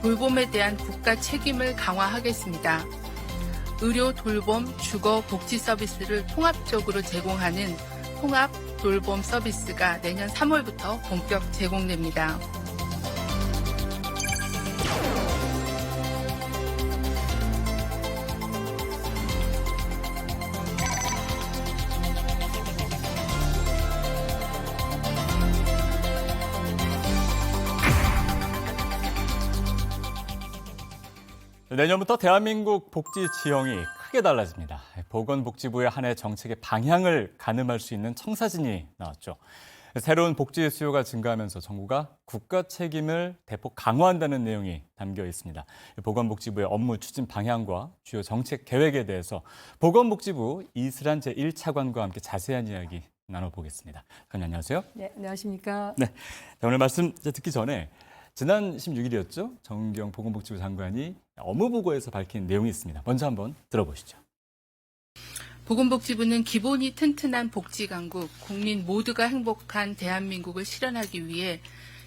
돌봄에 대한 국가 책임을 강화하겠습니다. 의료, 돌봄, 주거, 복지 서비스를 통합적으로 제공하는 통합 돌봄 서비스가 내년 3월부터 본격 제공됩니다. 내년부터 대한민국 복지 지형이 크게 달라집니다. 보건복지부의 한 해 정책의 방향을 가늠할 수 있는 청사진이 나왔죠. 새로운 복지 수요가 증가하면서 정부가 국가 책임을 대폭 강화한다는 내용이 담겨 있습니다. 보건복지부의 업무 추진 방향과 주요 정책 계획에 대해서 보건복지부 이슬한 제1차관과 함께 자세한 이야기 나눠보겠습니다. 장관님 안녕하세요. 네, 안녕하십니까. 네, 오늘 말씀 듣기 전에 지난 16일이었죠. 정은경 보건복지부 장관이 업무보고에서 밝힌 내용이 있습니다. 먼저 한번 들어보시죠. 보건복지부는 기본이 튼튼한 복지강국, 국민 모두가 행복한 대한민국을 실현하기 위해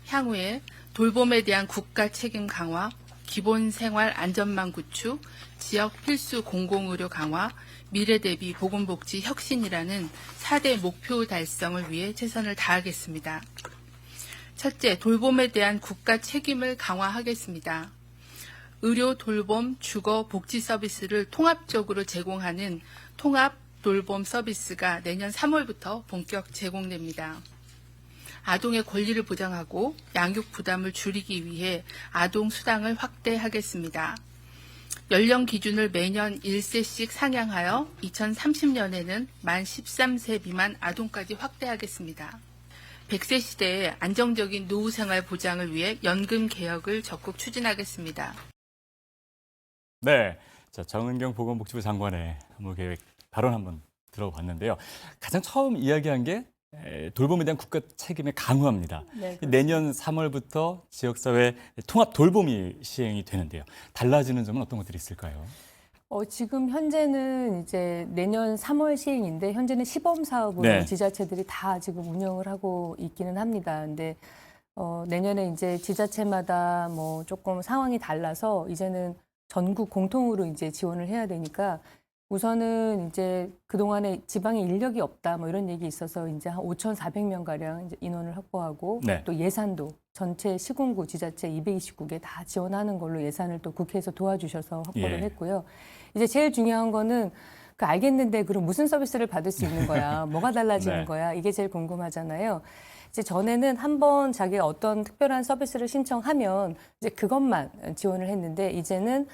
향후에 돌봄에 대한 국가 책임 강화, 기본생활 안전망 구축, 지역 필수 공공의료 강화, 미래 대비 보건복지 혁신이라는 4대 목표 달성을 위해 최선을 다하겠습니다. 첫째, 돌봄에 대한 국가 책임을 강화하겠습니다. 의료, 돌봄, 주거, 복지 서비스를 통합적으로 제공하는 통합 돌봄 서비스가 내년 3월부터 본격 제공됩니다. 아동의 권리를 보장하고 양육 부담을 줄이기 위해 아동 수당을 확대하겠습니다. 연령 기준을 매년 1세씩 상향하여 2030년에는 만 13세 미만 아동까지 확대하겠습니다. 100세 시대에 안정적인 노후 생활 보장을 위해 연금 개혁을 적극 추진하겠습니다. 네, 자, 정은경 보건복지부 장관의 업무계획 발언 한번 들어봤는데요. 가장 처음 이야기한 게 돌봄에 대한 국가 책임의 강화입니다. 네, 내년 3월부터 지역사회 통합 돌봄이 시행이 되는데요. 달라지는 점은 어떤 것들이 있을까요? 지금 현재는 이제 내년 3월 시행인데 현재는 시범 사업으로 네. 지자체들이 다 지금 운영을 하고 있기는 합니다. 근데 내년에 이제 지자체마다 뭐 조금 상황이 달라서 이제는 전국 공통으로 이제 지원을 해야 되니까 우선은 이제 그동안에 지방에 인력이 없다 뭐 이런 얘기 있어서 이제 한 5,400명 가량 이제 인원을 확보하고 네. 또 예산도 전체 시군구 지자체 229개 다 지원하는 걸로 예산을 또 국회에서 도와주셔서 확보를 예. 했고요. 이제 제일 중요한 거는 알겠는데 그럼 무슨 서비스를 받을 수 있는 거야? 뭐가 달라지는 네. 거야? 이게 제일 궁금하잖아요. 이제 전에는 한번 자기가 어떤 특별한 서비스를 신청하면 이제 그것만 지원을 했는데 이제는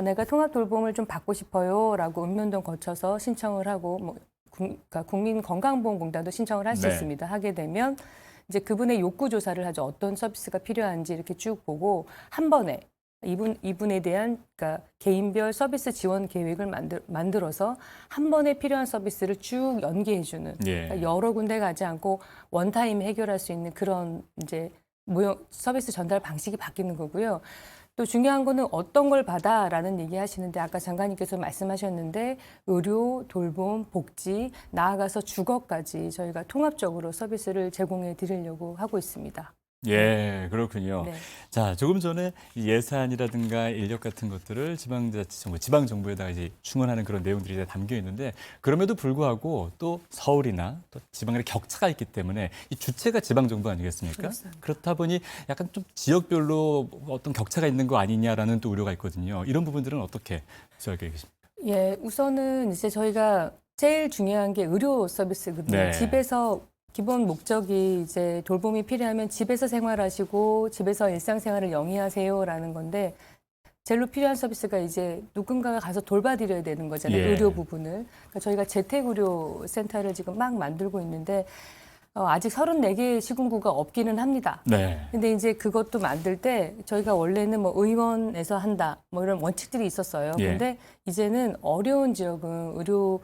내가 통합 돌봄을 좀 받고 싶어요라고 읍면동 거쳐서 신청을 하고 뭐 그러니까 국민건강보험공단도 신청을 할 수 네. 있습니다. 하게 되면 이제 그분의 욕구 조사를 하죠. 어떤 서비스가 필요한지 이렇게 쭉 보고 한 번에 이분에 대한 그러니까 개인별 서비스 지원 계획을 만들어서 한 번에 필요한 서비스를 쭉 연계해주는 예. 그러니까 여러 군데 가지 않고 원타임에 해결할 수 있는 그런 이제 서비스 전달 방식이 바뀌는 거고요. 또 중요한 거는 어떤 걸 받아라는 얘기 하시는데 아까 장관님께서 말씀하셨는데 의료, 돌봄, 복지, 나아가서 주거까지 저희가 통합적으로 서비스를 제공해 드리려고 하고 있습니다. 예, 그렇군요. 네. 자, 조금 전에 이 예산이라든가 인력 같은 것들을 지방자치정부, 지방정부에다가 이제 충원하는 그런 내용들이 이제 담겨 있는데 그럼에도 불구하고 또 서울이나 또 지방의 격차가 있기 때문에 이 주체가 지방정부 아니겠습니까? 그렇습니다. 그렇다 보니 약간 좀 지역별로 어떤 격차가 있는 거 아니냐라는 또 우려가 있거든요. 이런 부분들은 어떻게 해결하고 계십니까? 예, 우선은 이제 저희가 제일 중요한 게 의료 서비스거든요. 네. 집에서 기본 목적이 이제 돌봄이 필요하면 집에서 생활하시고 집에서 일상생활을 영위하세요라는 건데 제일로 필요한 서비스가 이제 누군가가 가서 돌봐드려야 되는 거잖아요. 예. 의료 부분을. 그러니까 저희가 재택의료센터를 지금 막 만들고 있는데 아직 34개 시군구가 없기는 합니다. 네. 근데 이제 그것도 만들 때 저희가 원래는 뭐 의원에서 한다 뭐 이런 원칙들이 있었어요. 예. 근데 이제는 어려운 지역은 의료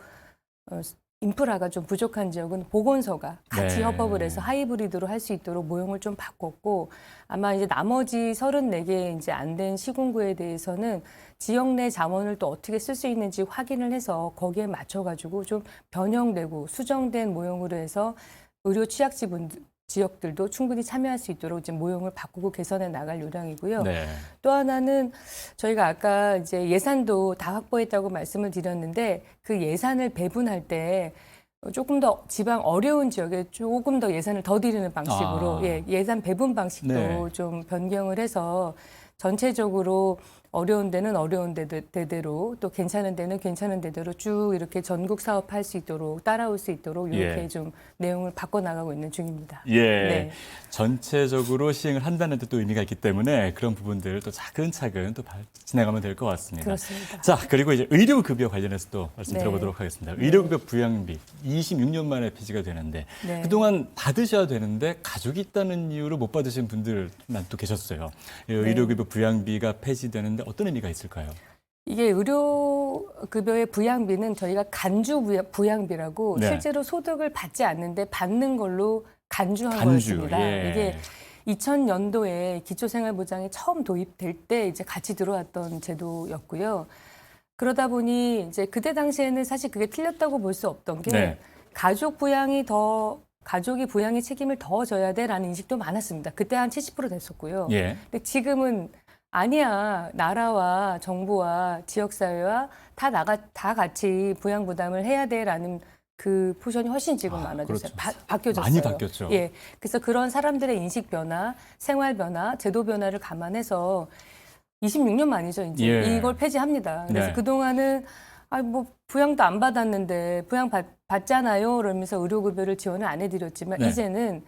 인프라가 좀 부족한 지역은 보건소가 같이 네. 협업을 해서 하이브리드로 할 수 있도록 모형을 좀 바꿨고 아마 이제 나머지 34개 이제 안 된 시군구에 대해서는 지역 내 자원을 또 어떻게 쓸 수 있는지 확인을 해서 거기에 맞춰가지고 좀 변형되고 수정된 모형으로 해서 의료 취약지분들 지역들도 충분히 참여할 수 있도록 이제 모형을 바꾸고 개선해 나갈 요량이고요. 네. 또 하나는 저희가 아까 이제 예산도 다 확보했다고 말씀을 드렸는데 그 예산을 배분할 때 조금 더 지방 어려운 지역에 조금 더 예산을 더 드리는 방식으로 예산 배분 방식도 네. 좀 변경을 해서 전체적으로 어려운 데는 어려운 데대로 또 괜찮은 데는 괜찮은 데대로 쭉 이렇게 전국 사업할 수 있도록 따라올 수 있도록 이렇게 예. 좀 내용을 바꿔나가고 있는 중입니다. 예. 네. 전체적으로 시행을 한다는 데 또 의미가 있기 때문에 그런 부분들을 또 차근차근 또 진행하면 될 것 같습니다. 그렇습니다. 자, 그리고 이제 의료급여 관련해서 또 말씀 네. 들어보도록 하겠습니다. 의료급여 부양비 26년 만에 폐지가 되는데 네. 그동안 받으셔야 되는데 가족이 있다는 이유로 못 받으신 분들만 또 계셨어요. 네. 의료급여 부양비가 폐지되는데 어떤 의미가 있을까요? 이게 의료급여의 부양비는 저희가 간주 부양비라고 네. 실제로 소득을 받지 않는데 받는 걸로 간주한 간주, 거였습니다. 예. 이게 2000년도에 기초생활보장이 처음 도입될 때 이제 같이 들어왔던 제도였고요. 그러다 보니 이제 그때 당시에는 사실 그게 틀렸다고 볼 수 없던 게 네. 가족이 부양의 책임을 더 져야 돼라는 인식도 많았습니다. 그때 한 70% 됐었고요. 예. 근데 지금은 아니야. 나라와 정부와 지역사회와 다 같이 부양 부담을 해야 돼라는 그 포션이 훨씬 지금 많아졌어요. 그렇죠. 바뀌어졌어요. 많이 바뀌었죠. 예. 그래서 그런 사람들의 인식 변화, 생활 변화, 제도 변화를 감안해서 26년 만이죠. 이제 예. 이걸 폐지합니다. 그래서 네. 그동안은 뭐 부양도 안 받았는데 부양 받잖아요. 그러면서 의료급여를 지원을 안 해드렸지만 네. 이제는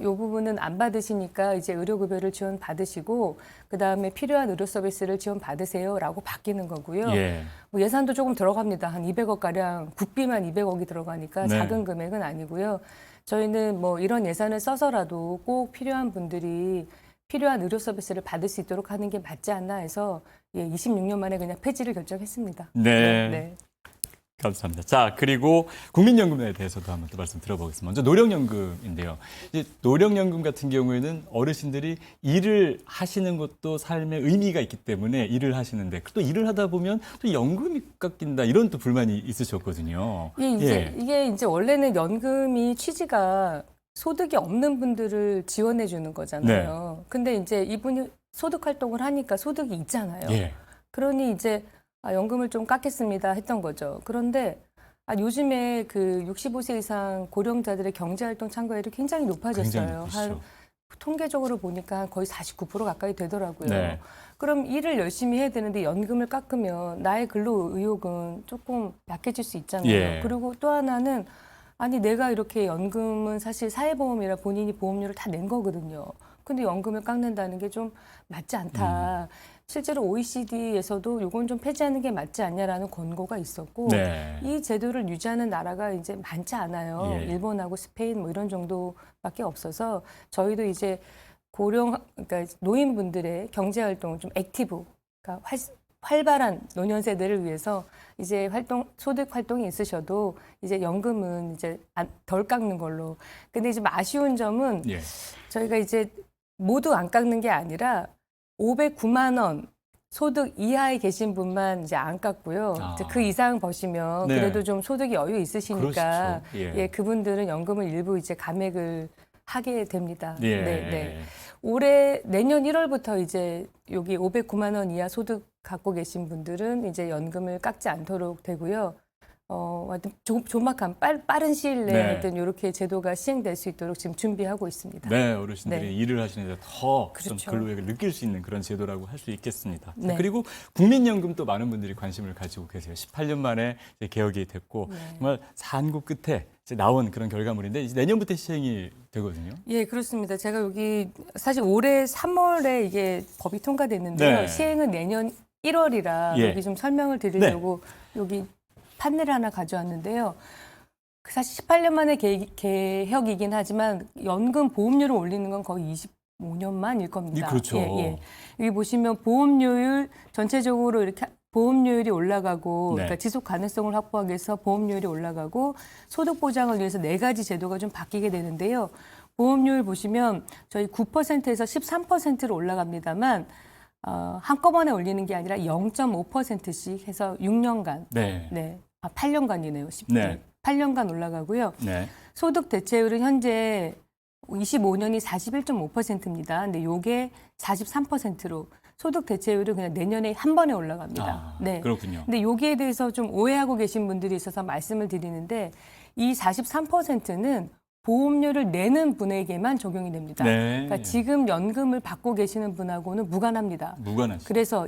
요 부분은 안 받으시니까 이제 의료급여를 지원 받으시고 그다음에 필요한 의료 서비스를 지원 받으세요라고 바뀌는 거고요. 예. 뭐 예산도 조금 들어갑니다. 한 200억 가량 국비만 200억이 들어가니까 네. 작은 금액은 아니고요. 저희는 뭐 이런 예산을 써서라도 꼭 필요한 분들이 필요한 의료 서비스를 받을 수 있도록 하는 게 맞지 않나 해서 26년 만에 그냥 폐지를 결정했습니다. 네. 감사합니다. 자, 그리고 국민연금에 대해서도 한번 또 말씀 들어보겠습니다. 먼저 노령연금인데요. 이제 노령연금 같은 경우에는 어르신들이 일을 하시는 것도 삶의 의미가 있기 때문에 일을 하시는데 또 일을 하다 보면 또 연금이 깎인다 이런 또 불만이 있으셨거든요. 이게 이제 원래는 연금이 취지가 소득이 없는 분들을 지원해 주는 거잖아요. 근데 이제 이분이 소득 활동을 하니까 소득이 있잖아요. 예. 그러니 이제 연금을 좀 깎겠습니다 했던 거죠. 그런데 요즘에 그 65세 이상 고령자들의 경제활동 참가율이 굉장히 높아졌어요. 굉장히 높으시죠. 한 통계적으로 보니까 거의 49% 가까이 되더라고요. 네. 그럼 일을 열심히 해야 되는데 연금을 깎으면 나의 근로 의욕은 조금 약해질 수 있잖아요. 예. 그리고 또 하나는 내가 이렇게 연금은 사실 사회보험이라 본인이 보험료를 다 낸 거거든요. 근데 연금을 깎는다는 게 좀 맞지 않다. 실제로 OECD에서도 이건 좀 폐지하는 게 맞지 않냐라는 권고가 있었고 네. 이 제도를 유지하는 나라가 이제 많지 않아요. 예. 일본하고 스페인 뭐 이런 정도밖에 없어서 저희도 이제 그러니까 노인분들의 경제 활동을 좀 액티브, 그러니까 활발한 노년 세대를 위해서 이제 소득 활동이 있으셔도 이제 연금은 이제 덜 깎는 걸로. 근데 이제 아쉬운 점은 예. 저희가 이제 모두 안 깎는 게 아니라 509만 원 소득 이하에 계신 분만 이제 안 깎고요. 이제 그 이상 버시면 네. 그래도 좀 소득이 여유 있으시니까 그러시죠. 예. 그분들은 연금을 일부 이제 감액을 하게 됩니다. 예. 네. 내년 1월부터 이제 여기 509만 원 이하 소득 갖고 계신 분들은 이제 연금을 깎지 않도록 되고요. 하여튼 조막한 빠른 시일 내에 네. 하여튼 이렇게 제도가 시행될 수 있도록 지금 준비하고 있습니다. 네, 어르신들이 네. 일을 하시는데 더 좀 그렇죠. 근로액을 느낄 수 있는 그런 제도라고 할 수 있겠습니다. 네. 그리고 국민연금 또 많은 분들이 관심을 가지고 계세요. 18년 만에 이제 개혁이 됐고 네. 정말 산고 끝에 이제 나온 그런 결과물인데 이제 내년부터 시행이 되거든요. 예, 그렇습니다. 제가 여기 사실 올해 3월에 이게 법이 통과됐는데요. 네. 시행은 내년 1월이라 예. 여기 좀 설명을 드리려고 여기 판넬을 하나 가져왔는데요. 사실 18년 만에 개혁이긴 하지만 연금 보험료를 올리는 건 거의 25년 만일 겁니다. 그렇죠. 예. 여기 보시면 보험료율 전체적으로 이렇게 보험료율이 올라가고 네. 그러니까 지속 가능성을 확보하기 위해서 보험료율이 올라가고 소득 보장을 위해서 4가지 제도가 좀 바뀌게 되는데요. 보험료율 보시면 저희 9%에서 13%로 올라갑니다만 한꺼번에 올리는 게 아니라 0.5%씩 해서 6년간, 네. 8년간이네요. 10년. 네. 8년간 올라가고요. 네. 소득 대체율은 현재 25년이 41.5%입니다. 근데 요게 43%로 소득 대체율은 그냥 내년에 한 번에 올라갑니다. 네. 그렇군요. 근데 여기에 대해서 좀 오해하고 계신 분들이 있어서 말씀을 드리는데 이 43%는 보험료를 내는 분에게만 적용이 됩니다. 네. 그러니까 지금 연금을 받고 계시는 분하고는 무관합니다. 무관하죠. 그래서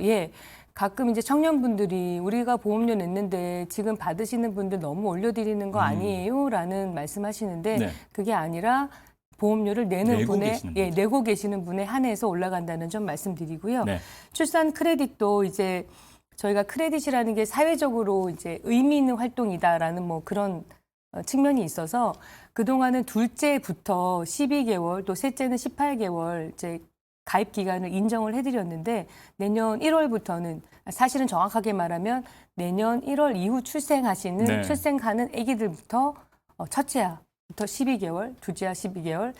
가끔 이제 청년분들이 우리가 보험료 냈는데 지금 받으시는 분들 너무 올려드리는 거 아니에요?라는 말씀하시는데 네. 그게 아니라 보험료를 내는 내고 분의 계시는 분들. 내고 계시는 분에 한해서 올라간다는 점 말씀드리고요. 네. 출산 크레딧도 이제 저희가 크레딧이라는 게 사회적으로 이제 의미 있는 활동이다라는 뭐 그런 측면이 있어서 그동안은 둘째부터 12개월 또 셋째는 18개월 이제 가입 기간을 인정을 해드렸는데 내년 1월부터는 사실은 정확하게 말하면 내년 1월 이후 출생하시는 네. 출생하는 아기들부터 첫째아부터 12개월, 둘째아 12개월,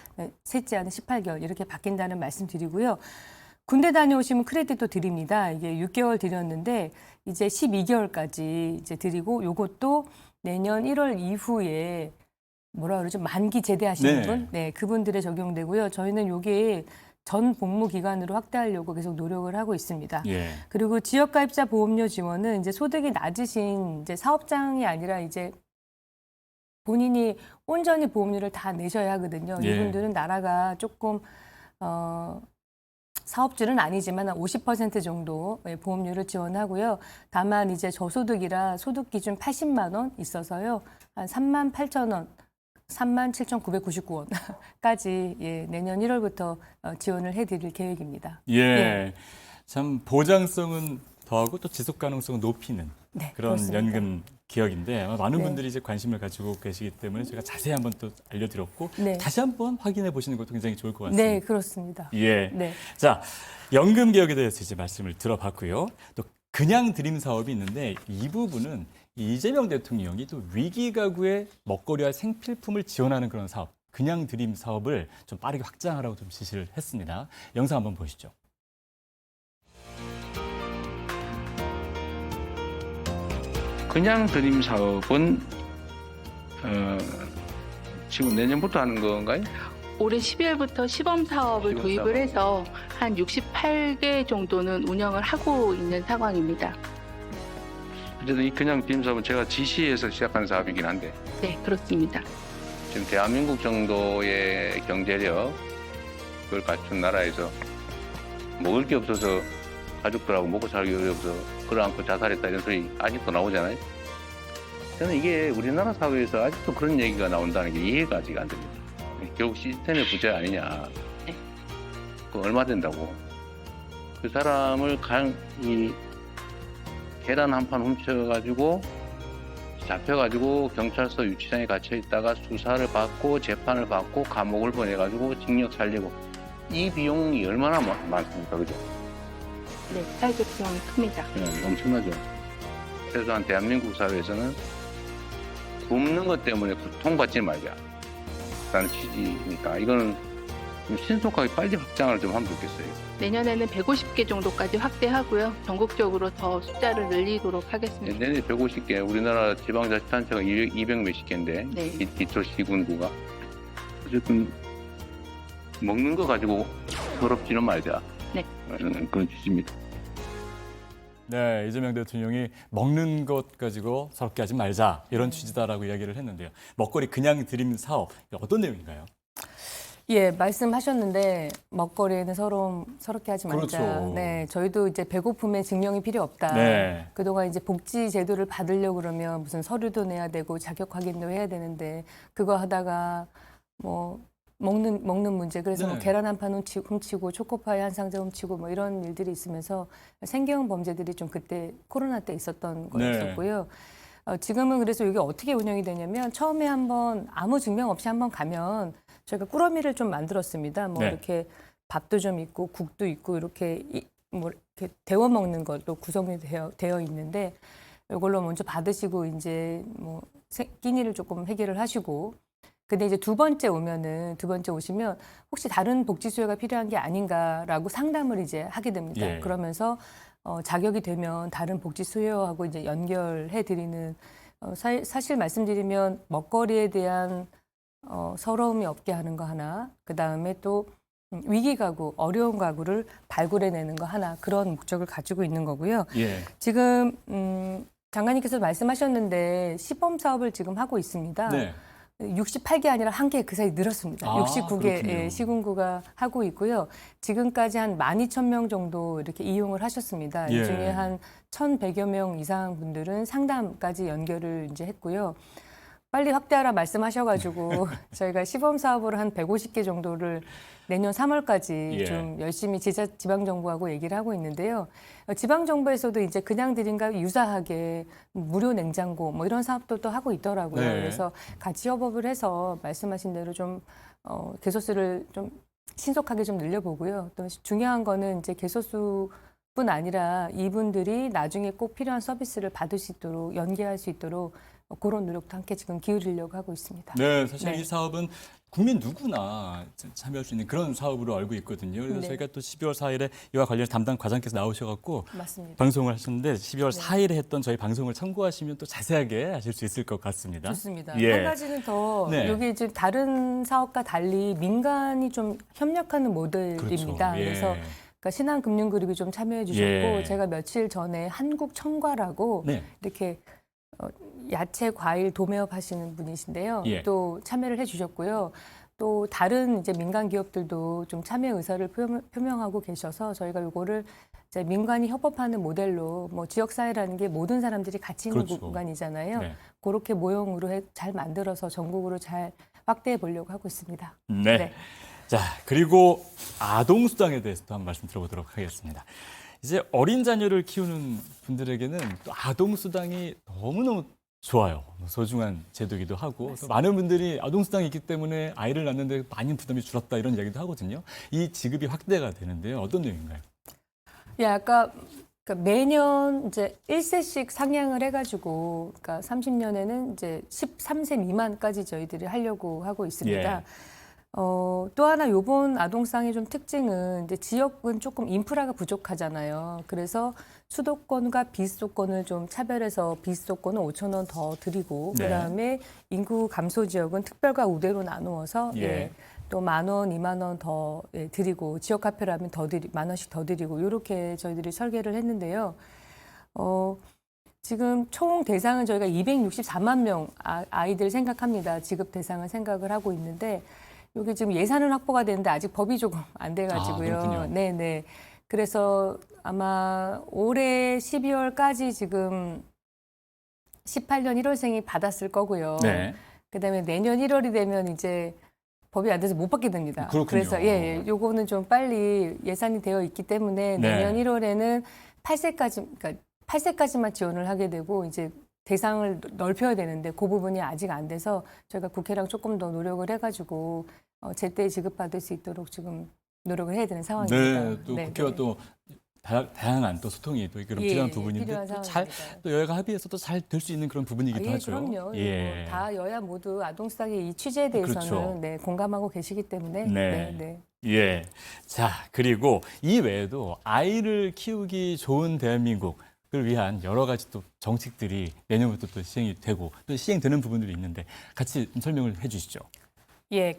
셋째아는 18개월 이렇게 바뀐다는 말씀드리고요. 군대 다녀오시면 크레딧도 드립니다. 이게 6개월 드렸는데 이제 12개월까지 이제 드리고 요것도 내년 1월 이후에 뭐라 그러죠? 만기 제대하시는 네. 분? 네, 그분들에 적용되고요. 저희는 요게 전 복무 기간으로 확대하려고 계속 노력을 하고 있습니다. 예. 그리고 지역 가입자 보험료 지원은 이제 소득이 낮으신 이제 사업장이 아니라 이제 본인이 온전히 보험료를 다 내셔야 하거든요. 예. 이분들은 나라가 조금 사업주는 아니지만 한 50% 정도 보험료를 지원하고요. 다만 이제 저소득이라 소득 기준 80만 원 있어서요. 한 3만 8천 원, 37,999원까지 내년 1월부터 지원을 해드릴 계획입니다. 예. 참 보장성은 더하고 또 지속 가능성을 높이는 네, 그런 그렇습니다. 연금 기억인데 아마 많은 네. 분들이 이제 관심을 가지고 계시기 때문에 제가 자세히 한번 또 알려드렸고 네. 다시 한번 확인해 보시는 것도 굉장히 좋을 것 같습니다. 네, 그렇습니다. 예. 네. 자, 연금 개혁에 대해서 이제 말씀을 들어봤고요. 또 그냥 드림 사업이 있는데 이 부분은 이재명 대통령이 또 위기 가구의 먹거리와 생필품을 지원하는 그런 사업, 그냥 드림 사업을 좀 빠르게 확장하라고 좀 지시를 했습니다. 영상 한번 보시죠. 그냥 드림 사업은 지금 내년부터 하는 건가요? 올해 12월부터 시범 사업을 시범 도입을 사업. 해서 한 68개 정도는 운영을 하고 있는 상황입니다. 어쨌든 이 그냥 드림 사업은 제가 지시해서 시작한 사업이긴 한데 네, 그렇습니다. 지금 대한민국 정도의 경제력 그걸 갖춘 나라에서 먹을 게 없어서 가족들하고 먹고 살기 어려워서 끌어안고 자살했다 이런 소리 아직도 나오잖아요. 저는 이게 우리나라 사회에서 아직도 그런 얘기가 나온다는 게 이해가 아직 안 됩니다. 결국 시스템의 부재 아니냐. 네. 그 얼마 된다고. 그 사람을 이 계란 한 판 훔쳐가지고 잡혀가지고 경찰서 유치장에 갇혀 있다가 수사를 받고 재판을 받고 감옥을 보내가지고 징역 살리고 이 비용이 얼마나 많습니까, 그죠? 네, 사회적 비용이 큽니다. 네, 엄청나죠. 최소한 대한민국 사회에서는 굶는 것 때문에 고통받지 말자. 라는 취지니까 이거는 좀 신속하게 빨리 확장을 좀 하면 좋겠어요. 내년에는 150개 정도까지 확대하고요. 전국적으로 더 숫자를 늘리도록 하겠습니다. 내년에 150개, 우리나라 지방자치단체가 200 몇십 개인데 네. 기초시군구가 어쨌든 먹는 거 가지고 더럽지는 말자. 네. 그런 취지입니다. 네, 이재명 대통령이 먹는 것 가지고 서럽게 하지 말자 이런 취지다라고 이야기를 했는데요. 먹거리 그냥 드림 사업 어떤 내용인가요? 예, 말씀하셨는데 먹거리에는 서럽게 하지 말자. 그렇죠. 네, 저희도 이제 배고픔에 증명이 필요 없다. 네. 그동안 이제 복지 제도를 받으려고 그러면 무슨 서류도 내야 되고 자격 확인도 해야 되는데 그거 하다가 뭐 먹는 문제. 그래서 뭐 네. 계란 한 판 훔치고 초코파이 한 상자 훔치고 뭐 이런 일들이 있으면서 생계형 범죄들이 좀 그때 코로나 때 있었던 거였었고요. 지금은 그래서 이게 어떻게 운영이 되냐면 처음에 한번 아무 증명 없이 한번 가면 저희가 꾸러미를 좀 만들었습니다. 뭐 네. 이렇게 밥도 좀 있고 국도 있고 이렇게 뭐 이렇게 데워 먹는 것도 구성이 되어 있는데 이걸로 먼저 받으시고 이제 뭐 끼니를 조금 해결을 하시고 근데 이제 두 번째 오시면 혹시 다른 복지 수요가 필요한 게 아닌가라고 상담을 이제 하게 됩니다. 예. 그러면서 자격이 되면 다른 복지 수요하고 이제 연결해 드리는 사실 말씀드리면 먹거리에 대한 서러움이 없게 하는 거 하나, 그 다음에 또 위기 가구, 어려운 가구를 발굴해내는 거 하나, 그런 목적을 가지고 있는 거고요. 예. 지금 장관님께서 말씀하셨는데 시범 사업을 지금 하고 있습니다. 네. 68개 아니라 1개 그 사이 늘었습니다. 아, 69개 그렇군요. 시군구가 하고 있고요. 지금까지 한 12,000명 정도 이렇게 이용을 하셨습니다. 예. 이 중에 한 1,100여 명 이상 분들은 상담까지 연결을 이제 했고요. 빨리 확대하라 말씀하셔가지고 저희가 시범 사업으로 한 150개 정도를 내년 3월까지 예. 좀 열심히 지방정부하고 얘기를 하고 있는데요. 지방정부에서도 이제 그냥 드림과 유사하게 무료 냉장고 뭐 이런 사업도 또 하고 있더라고요. 네. 그래서 같이 협업을 해서 말씀하신 대로 좀 개소수를 좀 신속하게 좀 늘려보고요. 또 중요한 거는 이제 개소수뿐 아니라 이분들이 나중에 꼭 필요한 서비스를 받을 수 있도록 연계할 수 있도록 그런 노력도 함께 지금 기울이려고 하고 있습니다. 네, 사실 네. 이 사업은 국민 누구나 참여할 수 있는 그런 사업으로 알고 있거든요. 그래서 네. 저희가 또 12월 4일에 이와 관련 담당 과장께서 나오셔갖고 맞습니다. 방송을 하셨는데 12월 네. 4일에 했던 저희 방송을 참고하시면 또 자세하게 아실 수 있을 것 같습니다. 좋습니다. 예. 한 가지는 더 네. 여기 이제 다른 사업과 달리 민간이 좀 협력하는 모델입니다. 그렇죠. 예. 그래서 그러니까 신한금융그룹이 좀 참여해 주셨고 예. 제가 며칠 전에 한국청과라고 네. 이렇게 야채, 과일 도매업 하시는 분이신데요. 예. 또 참여를 해주셨고요. 또 다른 이제 민간 기업들도 좀 참여 의사를 표명하고 계셔서 저희가 이거를 이제 민간이 협업하는 모델로 뭐 지역사회라는 게 모든 사람들이 같이 있는 그렇죠. 공간이잖아요. 네. 그렇게 모형으로 잘 만들어서 전국으로 잘 확대해 보려고 하고 있습니다. 네. 네. 자, 그리고 아동수당에 대해서도 한번 말씀 들어보도록 하겠습니다. 이제 어린 자녀를 키우는 분들에게는 또 아동수당이 너무너무 좋아요. 소중한 제도이기도 하고 또 많은 분들이 아동수당이 있기 때문에 아이를 낳는데 많이 부담이 줄었다 이런 이야기도 하거든요. 이 지급이 확대가 되는데요. 어떤 내용인가요? 예, 아까 그러니까 매년 이제 1세씩 상향을 해가지고, 그러니까 30년에는 이제 13세 미만까지 저희들이 하려고 하고 있습니다. 예. 또 하나 요번 아동상의 좀 특징은 이제 지역은 조금 인프라가 부족하잖아요. 그래서 수도권과 비수도권을 좀 차별해서 비수도권은 5,000원 더 드리고 네. 그다음에 인구 감소 지역은 특별과 우대로 나누어서 예. 또 10,000원, 20,000원 더 드리고 지역 카페라면 더 10,000원씩 더 드리고 이렇게 저희들이 설계를 했는데요. 지금 총 대상은 저희가 264만 명 아이들 생각합니다. 지급 대상을 생각을 하고 있는데 여기 지금 예산은 확보가 되는데 아직 법이 조금 안 돼가지고요. 그렇군요. 네네. 그래서 아마 올해 12월까지 지금 18년 1월생이 받았을 거고요. 네. 그다음에 내년 1월이 되면 이제 법이 안 돼서 못 받게 됩니다. 그렇군요. 그래서 요거는 좀 빨리 예산이 되어 있기 때문에 네. 내년 1월에는 8세까지 그러니까 8세까지만 지원을 하게 되고 이제 대상을 넓혀야 되는데 그 부분이 아직 안 돼서 저희가 국회랑 조금 더 노력을 해가지고 제때 지급받을 수 있도록 지금 노력을 해야 되는 상황입니다. 네, 또 국회와 또 다양한 또 소통이 또 그런 필요한 부분인데 필요한 또 상황입니다. 또 여야가 합의해서 또 잘 될 수 있는 그런 부분이기도 하죠. 그럼요. 예. 다 여야 모두 아동수당의 이 취지에 대해서는 그렇죠. 네, 공감하고 계시기 때문에 네. 예. 자, 그리고 이 외에도 아이를 키우기 좋은 대한민국을 위한 여러 가지 또 정책들이 내년부터 또 시행이 되고 또 시행되는 부분들이 있는데 같이 좀 설명을 해 주시죠. 예,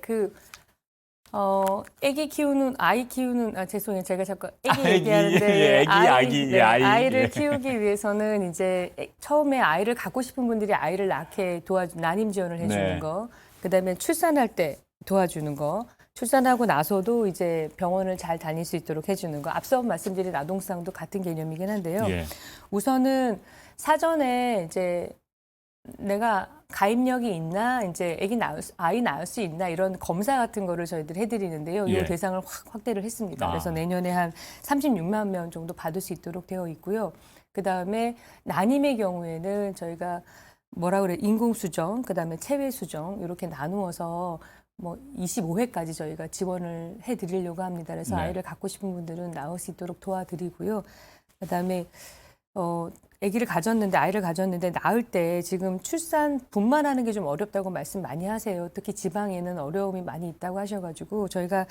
아이 키우는, 죄송해요. 제가 자꾸 애기 아기, 얘기하는데, 예, 아기, 예, 아이. 아이를 예. 키우기 위해서는 이제 처음에 아이를 갖고 싶은 분들이 아이를 낳게 난임 지원을 해주는 네. 거, 그 다음에 출산할 때 도와주는 거, 출산하고 나서도 이제 병원을 잘 다닐 수 있도록 해주는 거, 앞서 말씀드린 아동수당도 같은 개념이긴 한데요. 예. 우선은 사전에 이제 내가 가입력이 있나, 이제 아이 낳을 수 있나 이런 검사 같은 거를 저희들이 해드리는데요. 예. 이 대상을 확 확대를 했습니다. 아. 그래서 내년에 한 36만 명 정도 받을 수 있도록 되어 있고요. 그 다음에 난임의 경우에는 저희가 인공수정, 그 다음에 체외수정 이렇게 나누어서 뭐 25회까지 저희가 지원을 해드리려고 합니다. 그래서 네. 아이를 갖고 싶은 분들은 낳을 수 있도록 도와드리고요. 그 다음에 아이를 가졌는데 낳을 때 지금 출산분만 하는 게 좀 어렵다고 말씀 많이 하세요. 특히 지방에는 어려움이 많이 있다고 하셔가지고 저희가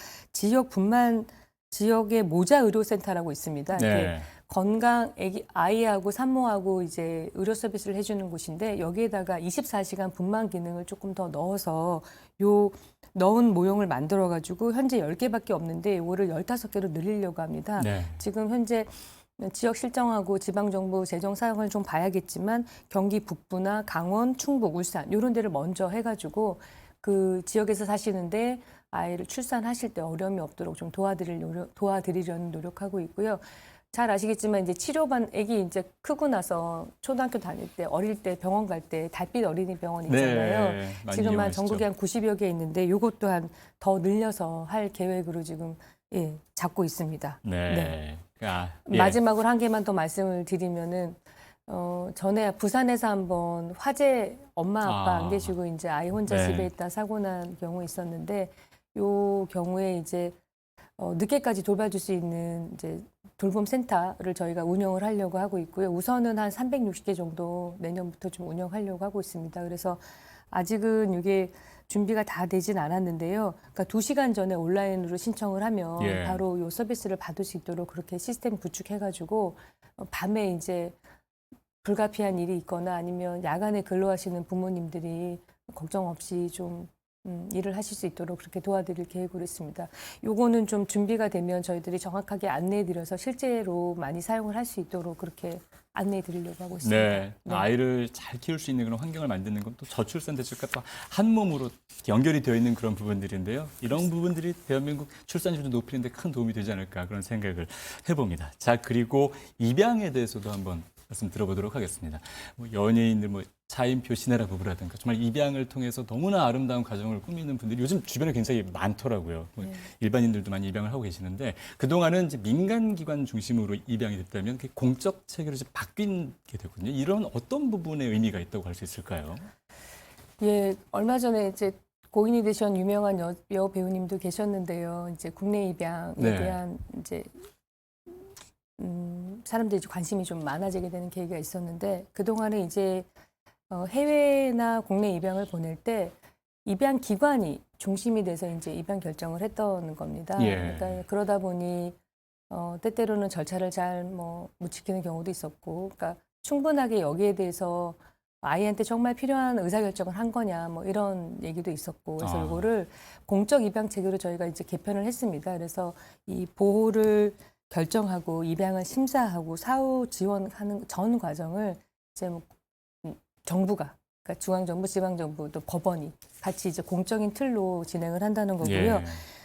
지역의 모자 의료센터라고 있습니다. 네. 이렇게 아이하고 산모하고 이제 의료 서비스를 해주는 곳인데 여기에다가 24시간 분만 기능을 조금 더 넣어서 요 넣은 모형을 만들어 가지고 현재 10개밖에 없는데 이거를 15개로 늘리려고 합니다. 네. 지금 현재 지역 실정하고 지방정부 재정 사항을 좀 봐야겠지만 경기 북부나 강원, 충북, 울산 이런 데를 먼저 해가지고 그 지역에서 사시는데 아이를 출산하실 때 어려움이 없도록 좀 도와드리려는 노력하고 있고요. 잘 아시겠지만 이제 치료반 애기 이제 크고 나서 초등학교 다닐 때 어릴 때 병원 갈 때 달빛 어린이 병원 있잖아요. 네, 많이 지금 한 이용하시죠. 전국에 한 90여 개 있는데 이것 또한 더 늘려서 할 계획으로 지금 잡고 있습니다. 네. 아, 예. 마지막으로 한 개만 더 말씀을 드리면은 전에 부산에서 한번 화재 엄마 아빠 아. 안 계시고 이제 아이 혼자 네. 집에 있다 사고 난 경우 있었는데 요 경우에 이제 늦게까지 돌봐줄 수 있는 이제 돌봄 센터를 저희가 운영을 하려고 하고 있고요. 우선은 한 360개 정도 내년부터 좀 운영하려고 하고 있습니다. 그래서 아직은 이게 준비가 다 되진 않았는데요. 그러니까 2시간 전에 온라인으로 신청을 하면 예. 바로 이 서비스를 받을 수 있도록 그렇게 시스템 구축해가지고 밤에 이제 불가피한 일이 있거나 아니면 야간에 근로하시는 부모님들이 걱정 없이 좀 일을 하실 수 있도록 그렇게 도와드릴 계획으로 있습니다. 요거는 좀 준비가 되면 저희들이 정확하게 안내해드려서 실제로 많이 사용을 할 수 있도록 그렇게 안내해드리려고 하고 있습니다. 네. 아이를 잘 키울 수 있는 그런 환경을 만드는 건 또 저출산 대책과 또 한 몸으로 연결이 되어 있는 그런 부분들인데요. 이런 부분들이 대한민국 출산율을 높이는 데 큰 도움이 되지 않을까 그런 생각을 해봅니다. 자, 그리고 입양에 대해서도 한번 말씀 들어보도록 하겠습니다. 연예인들 차인표 신혜라 부부라든가 정말 입양을 통해서 너무나 아름다운 가정을 꾸미는 분들이 요즘 주변에 굉장히 많더라고요. 일반인들도 많이 입양을 하고 계시는데 그동안은 이제 민간기관 중심으로 입양이 됐다면 공적 체계로 이제 바뀌게 되거든요. 이런 어떤 부분에 의미가 있다고 할 수 있을까요? 예, 얼마 전에 이제 고인이 되신 유명한 여우 배우님도 계셨는데요. 이제 국내 입양에 네. 대한 이제 사람들이 관심이 좀 많아지게 되는 계기가 있었는데 그동안에 이제 해외나 국내 입양을 보낼 때 입양 기관이 중심이 돼서 이제 입양 결정을 했던 겁니다. 예. 그러니까 그러다 보니 때때로는 절차를 잘 못 지키는 경우도 있었고, 그러니까 충분하게 여기에 대해서 아이한테 정말 필요한 의사결정을 한 거냐, 이런 얘기도 있었고, 그래서 이거를 공적 입양 체계로 저희가 이제 개편을 했습니다. 그래서 이 보호를 결정하고 입양을 심사하고 사후 지원하는 전 과정을 이제 정부가, 그러니까 중앙정부, 지방정부 또 법원이 같이 이제 공적인 틀로 진행을 한다는 거고요. 예.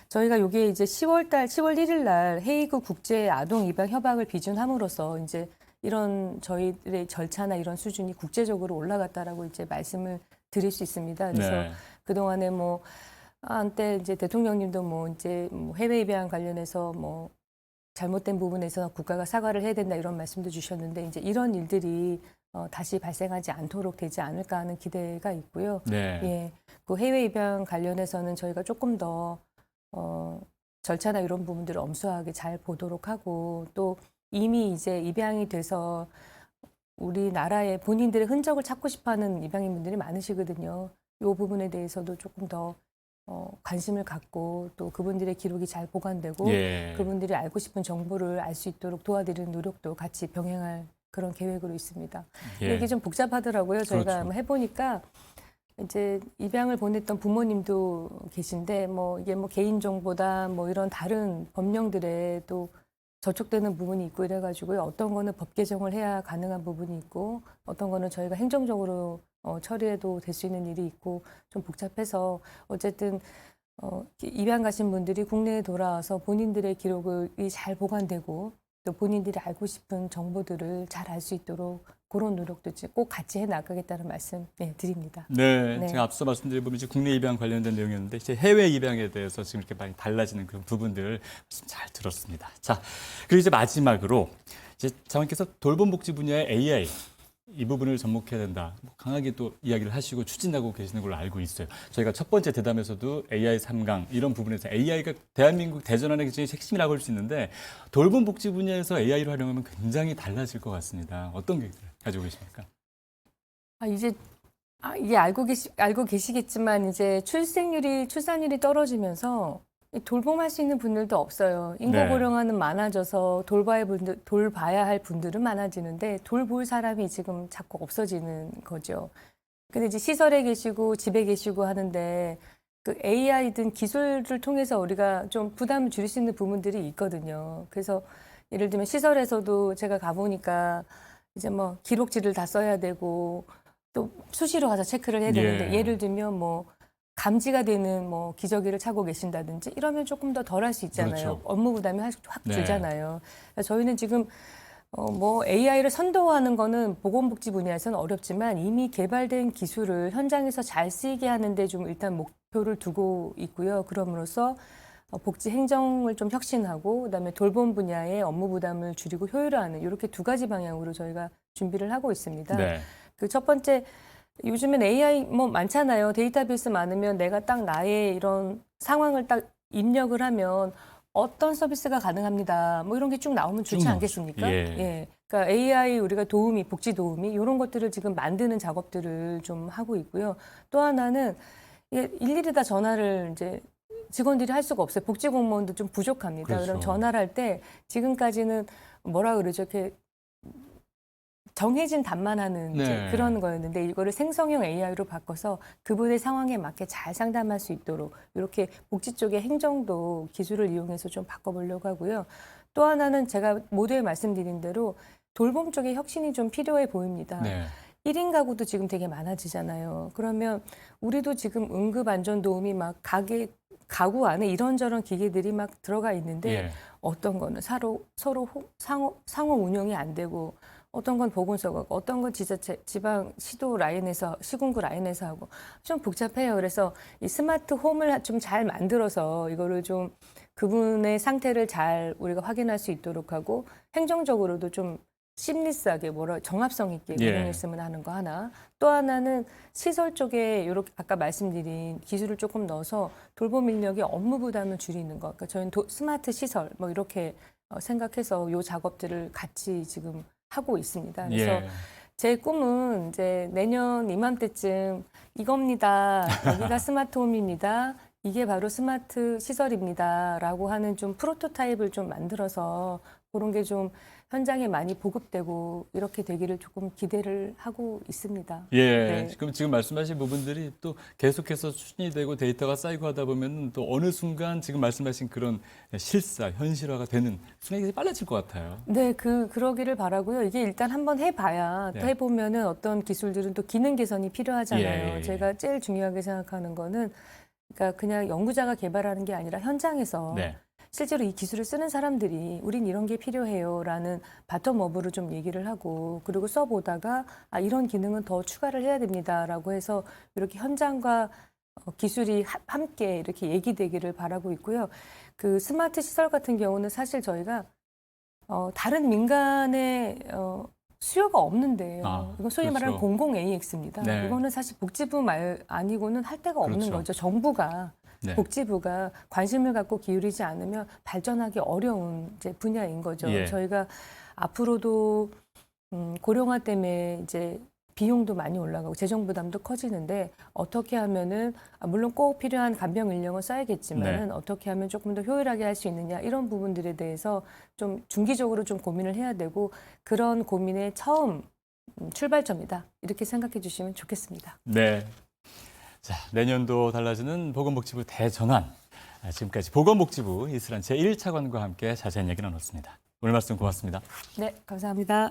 저희가 이게 이제 10월 1일 날 헤이그 국제 아동 입양 협약을 비준함으로써 이제 이런 저희들의 절차나 이런 수준이 국제적으로 올라갔다라고 이제 말씀을 드릴 수 있습니다. 그래서 네. 그동안에 한때 이제 대통령님도 이제 해외 입양 관련해서 잘못된 부분에서 국가가 사과를 해야 된다 이런 말씀도 주셨는데 이제 이런 일들이 다시 발생하지 않도록 되지 않을까 하는 기대가 있고요. 네. 예, 그 해외 입양 관련해서는 저희가 조금 더 절차나 이런 부분들을 엄수하게 잘 보도록 하고 또 이미 이제 입양이 돼서 우리나라의 본인들의 흔적을 찾고 싶어하는 입양인분들이 많으시거든요. 이 부분에 대해서도 조금 더 관심을 갖고 또 그분들의 기록이 잘 보관되고 예. 그분들이 알고 싶은 정보를 알 수 있도록 도와드리는 노력도 같이 병행할 그런 계획으로 있습니다. 예. 이게 좀 복잡하더라고요. 저희가 그렇죠. 한번 해보니까 이제 입양을 보냈던 부모님도 계신데 이게 개인정보다 이런 다른 법령들에 또 저촉되는 부분이 있고 이래가지고요. 어떤 거는 법 개정을 해야 가능한 부분이 있고 어떤 거는 저희가 행정적으로 처리해도 될 수 있는 일이 있고 좀 복잡해서 어쨌든 입양 가신 분들이 국내에 돌아와서 본인들의 기록이 잘 보관되고 또 본인들이 알고 싶은 정보들을 잘 알 수 있도록 그런 노력도 꼭 같이 해 나가겠다는 말씀 드립니다. 네, 네. 제가 앞서 말씀드린 부분 이제 국내 입양 관련된 내용이었는데 이제 해외 입양에 대해서 지금 이렇게 많이 달라지는 그런 부분들 말씀 잘 들었습니다. 자, 그리고 이제 마지막으로 이제 장관께서 돌봄복지 분야의 AI 이 부분을 접목해야 된다. 강하게 또 이야기를 하시고 추진하고 계시는 걸로 알고 있어요. 저희가 첫 번째 대담에서도 AI 3강 이런 부분에서 AI가 대한민국 대전환의 굉장히 핵심이라고 할 수 있는데 돌봄복지 분야에서 AI를 활용하면 굉장히 달라질 것 같습니다. 어떤 계획들 가지고 계십니까? 이게 알고 계시겠지만 이제 출산율이 떨어지면서 돌봄할 수 있는 분들도 없어요. 인구 네. 고령화는 많아져서 돌봐야 할 분들은 많아지는데 돌볼 사람이 지금 자꾸 없어지는 거죠. 근데 이제 시설에 계시고 집에 계시고 하는데 그 AI든 기술을 통해서 우리가 좀 부담을 줄일 수 있는 부분들이 있거든요. 그래서 예를 들면 시설에서도 제가 가보니까 이제 뭐 기록지를 다 써야 되고 또 수시로 가서 체크를 해야 되는데 예. 예를 들면 뭐 감지가 되는 뭐 기저귀를 차고 계신다든지 이러면 조금 더 덜 할 수 있잖아요. 그렇죠. 업무 부담이 확 네. 줄잖아요. 그래서 저희는 지금 뭐 AI를 선도하는 거는 보건복지 분야에서는 어렵지만 이미 개발된 기술을 현장에서 잘 쓰이게 하는데 좀 일단 목표를 두고 있고요. 그럼으로써 복지 행정을 좀 혁신하고 그다음에 돌봄 분야의 업무 부담을 줄이고 효율화하는 이렇게 두 가지 방향으로 저희가 준비를 하고 있습니다. 네. 그 첫 번째 요즘엔 AI 뭐 많잖아요. 데이터베이스 많으면 내가 딱 나의 이런 상황을 딱 입력을 하면 어떤 서비스가 가능합니다. 뭐 이런 게 쭉 나오면 좋지 쭉 나오죠. 않겠습니까? 예. 그러니까 AI 우리가 도우미, 복지 도우미 이런 것들을 지금 만드는 작업들을 좀 하고 있고요. 또 하나는 이게 일일이 다 전화를 이제 직원들이 할 수가 없어요. 복지 공무원도 좀 부족합니다. 그렇죠. 그럼 전화를 할 때 지금까지는 뭐라 그러죠? 이렇게 정해진 답만 하는 이제 네. 그런 거였는데 이거를 생성형 AI로 바꿔서 그분의 상황에 맞게 잘 상담할 수 있도록 이렇게 복지 쪽의 행정도 기술을 이용해서 좀 바꿔보려고 하고요. 또 하나는 제가 모두에 말씀드린 대로 돌봄 쪽의 혁신이 좀 필요해 보입니다. 네. 1인 가구도 지금 되게 많아지잖아요. 그러면 우리도 지금 응급 안전 도우미 막 가구 안에 이런저런 기계들이 막 들어가 있는데 예. 어떤 거는 서로 상호 운영이 안 되고 어떤 건 보건소가 어떤 건 지자체 지방 시도 라인에서 시군구 라인에서 하고 좀 복잡해요. 그래서 이 스마트 홈을 좀 잘 만들어서 이거를 좀 그분의 상태를 잘 우리가 확인할 수 있도록 하고 행정적으로도 좀 심리스하게 정합성 있게 예. 운영했으면 하는 거 하나. 또 하나는 시설 쪽에 이렇게 아까 말씀드린 기술을 조금 넣어서 돌봄 인력의 업무 부담을 줄이는 거. 그러니까 저희는 스마트 시설 뭐 이렇게 생각해서 이 작업들을 같이 지금 하고 있습니다. 그래서 예. 제 꿈은 이제 내년 이맘때쯤 이겁니다. 여기가 스마트홈입니다. 이게 바로 스마트 시설입니다라고 하는 좀 프로토타입을 좀 만들어서 그런 게 좀 현장에 많이 보급되고 이렇게 되기를 조금 기대를 하고 있습니다. 예. 네. 지금 말씀하신 부분들이 또 계속해서 추진이 되고 데이터가 쌓이고 하다 보면 또 어느 순간 지금 말씀하신 그런 현실화가 되는 순간이 빨라질 것 같아요. 네, 그러기를 바라고요. 이게 일단 한번 해봐야 네. 또 해보면은 어떤 기술들은 또 기능 개선이 필요하잖아요. 예. 제가 제일 중요하게 생각하는 거는 그러니까 그냥 연구자가 개발하는 게 아니라 현장에서 네. 실제로 이 기술을 쓰는 사람들이 우린 이런 게 필요해요라는 바텀업으로 좀 얘기를 하고 그리고 써보다가 이런 기능은 더 추가를 해야 됩니다라고 해서 이렇게 현장과 기술이 함께 이렇게 얘기되기를 바라고 있고요. 그 스마트 시설 같은 경우는 사실 저희가 다른 민간의 수요가 없는데요. 이건 소위 말하는 그렇죠. 공공 AX입니다. 네. 이거는 사실 복지부 아니고는 할 데가 없는 그렇죠. 거죠. 정부가 네. 복지부가 관심을 갖고 기울이지 않으면 발전하기 어려운 이제 분야인 거죠. 예. 저희가 앞으로도 고령화 때문에 이제 비용도 많이 올라가고 재정 부담도 커지는데 어떻게 하면은 물론 꼭 필요한 간병 인력은 써야겠지만은 네. 어떻게 하면 조금 더 효율하게 할 수 있느냐 이런 부분들에 대해서 좀 중기적으로 좀 고민을 해야 되고 그런 고민의 처음 출발점이다 이렇게 생각해 주시면 좋겠습니다. 네. 자, 내년도 달라지는 보건복지부 대전환. 지금까지 보건복지부 이슬한 제1차관과 함께 자세한 얘기 나눴습니다. 오늘 말씀 고맙습니다. 네, 감사합니다.